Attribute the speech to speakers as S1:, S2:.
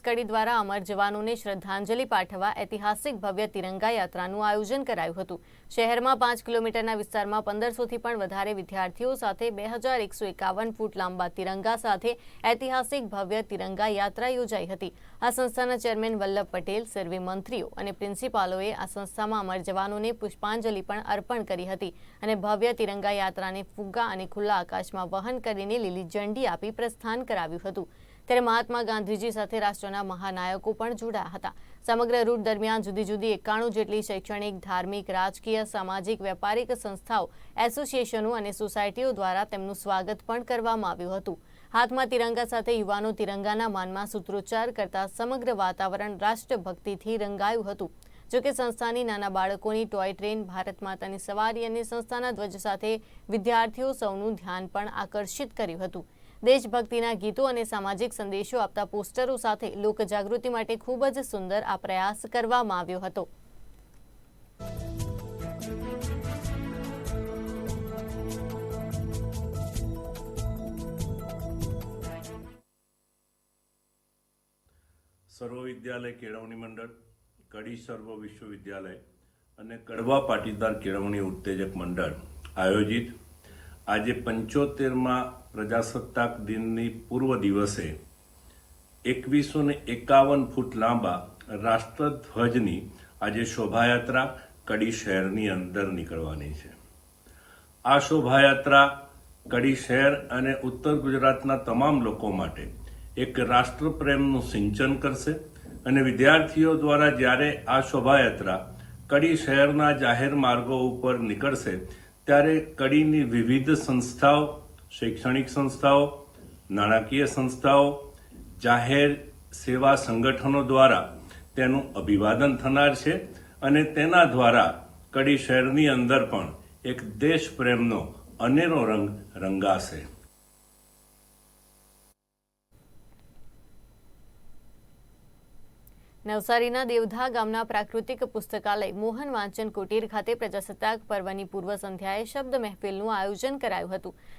S1: કડી દ્વારા અમર જવાનોને શ્રદ્ધાંજલિ પાઠવવા ઐતિહાસિક ભવ્ય તિરંગા યાત્રાનું આયોજન કરાયું હતું। શહેરમાં 5 કિલોમીટરના વિસ્તારમાં 1500થી પણ વધારે વિદ્યાર્થીઓ સાથે 2151 ફૂટ લાંબા તિરંગા સાથે ઐતિહાસિક ભવ્ય તિરંગા યાત્રા યોજાઈ હતી। આ સંસ્થાના ચેરમેન વલ્લભ પટેલ, સર્વે મંત્રીઓ અને પ્રિન્સિપાલોએ આ સંસ્થામાં અમર જવાનોને પુષ્પાંજલિ પણ અર્પણ કરી હતી અને ભવ્ય તિરંગા યાત્રાને ફુગ્ગા અને ખુલ્લા આકાશમાં વહન કરીને લીલી ઝંડી આપી પ્રસ્થાન કરાવ્યું હતું। ત્યારે મહાત્મા ગાંધીજી સાથે રાષ્ટ્રના મહાનાયકો પણ જોડાયા હતા। સમગ્ર રૂટ દરમિયાન જુદી જુદી 91 જેટલી શૈક્ષણિક, ધાર્મિક, રાજકીય, સામાજિક, વેપારિક સંસ્થાઓ, એસોસિએશનો અને સોસાયટીઓ દ્વારા તેમનું સ્વાગત પણ કરવામાં આવ્યું હતું। હાથમાં તિરંગા સાથે યુવાનો તિરંગાના માનમાં સૂત્રોચ્ચાર કરતા સમગ્ર વાતાવરણ રાષ્ટ્રભક્તિથી રંગાયું હતું। જોકે સંસ્થાની નાના બાળકોની ટોય ટ્રેન, ભારત માતાની સવારી અને સંસ્થાના ધ્વજ સાથે વિદ્યાર્થીઓ સૌનું ધ્યાન પણ આકર્ષિત કર્યું હતું। દેશભક્તિના ગીતો અને સામાજિક સંદેશો આપતા પોસ્ટરો સાથે લોકજાગૃતિ માટે ખૂબ જ સુંદર આ પ્રયાસ કરવામાં આવ્યો હતો।
S2: સર્વ વિદ્યાલય કેળવણી મંડળ, કડી સર્વ વિશ્વવિદ્યાલય અને કડવા પાટીદાર કેળવણી ઉત્તેજક મંડળ આયોજિત આજે 75માં પ્રજાસત્તાક દિનની પૂર્વ દિવસે 2151 ફૂટ લાંબા રાષ્ટ્રધ્વજની આજે શોભાયાત્રા કડી શહેરની અંદર નીકળવાની છે। આ શોભાયાત્રા કડી શહેર અને ઉત્તર ગુજરાતના તમામ લોકો માટે એક રાષ્ટ્રપ્રેમનું સિંચન કરશે અને વિદ્યાર્થીઓ દ્વારા જ્યારે આ શોભાયાત્રા કડી શહેરના જાહેર માર્ગો ઉપર નીકળશે ત્યારે કડીની વિવિધ સંસ્થાઓ, શૈક્ષણિક સંસ્થાઓ, નાણાકીય સંસ્થાઓ, જાહેર સેવા સંગઠનો દ્વારા તેનું અભિવાદન થનાર છે અને તેના દ્વારા કડી શહેરની અંદર પણ એક દેશ પ્રેમનો અનેરો રંગ રંગાશે।
S1: નવસારીના દેવધા ગામના પ્રાકૃતિક પુસ્તકાલય મોહન વાંચન કુટીર ખાતે પ્રજાસત્તાક પર્વની પૂર્વ સંધ્યાએ શબ્દ મહેફિલનું આયોજન કરાયું હતું।